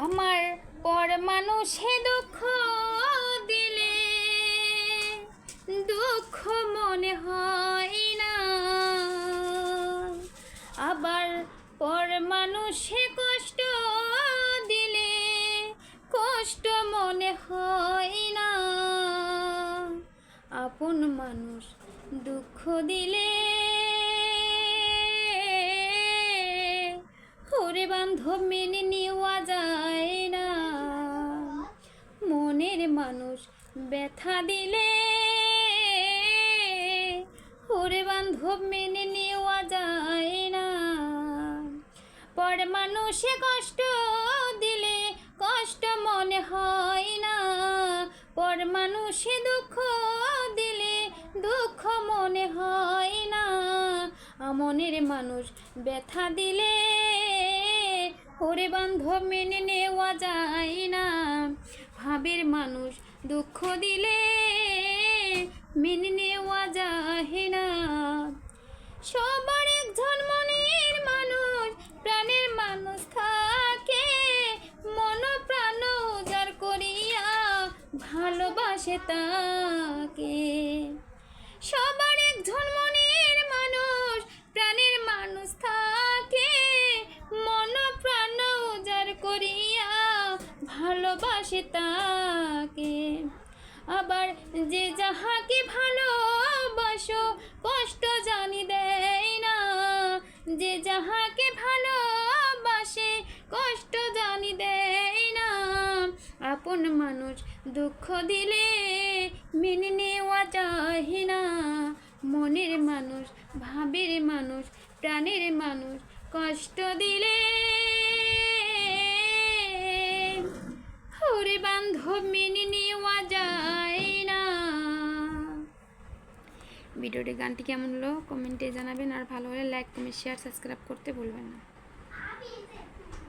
আমার পর মানুষে দুঃখ দিলে দুঃখ মনে হয় না, আবার পর মানুষে কষ্ট দিলে কষ্ট মনে হয় না। আপন মানুষ দুঃখ দিলে ওরে বান্ধব মেনে নেওয়া যায় না। মনের মানুষ ব্যথা দিলে ওরে বান্ধব মেনে নেওয়া যায় না। পর মানুষে কষ্ট দিলে কষ্ট মনে হয় না, পর মানুষে দুঃখ দিলে দুঃখ মনে হয় না। মনের মানুষ ব্যথা দিলে ওরে বান্ধব মেনে নেওয়া যায় না। ভাবের মানুষ দুঃখ দিলে মেনে নেওয়া যায় না। সবার একজন মনের মানুষ প্রাণের মানুষ থাকে, মন প্রাণ উজাড় করিয়া ভালোবাসে তাকে। সবার একজন মনের মানুষ প্রাণের মানুষ থাকে, মন প্রাণ উজাড় করিয়া ভালোবাসে তাকে। আবার যে যাহাকে ভালোবাসো কষ্ট জানি দেয় না, যে যাহাকে ভালোবাসে কষ্ট জানি দেয় না। আপন মানুষ দুঃখ দিলে মেনে নেওয়া যায় না। মনের মানুষ ভাবের মানুষ প্রাণের মানুষ কষ্ট দিলে ওরে বান্ধব মেনে নেওয়া যায় না। ভিডিওটি গানটি কেমন হলো কমেন্টে জানাবেন, আর ভালো হলে লাইক কমেন্ট শেয়ার সাবস্ক্রাইব করতে ভুলবেন না।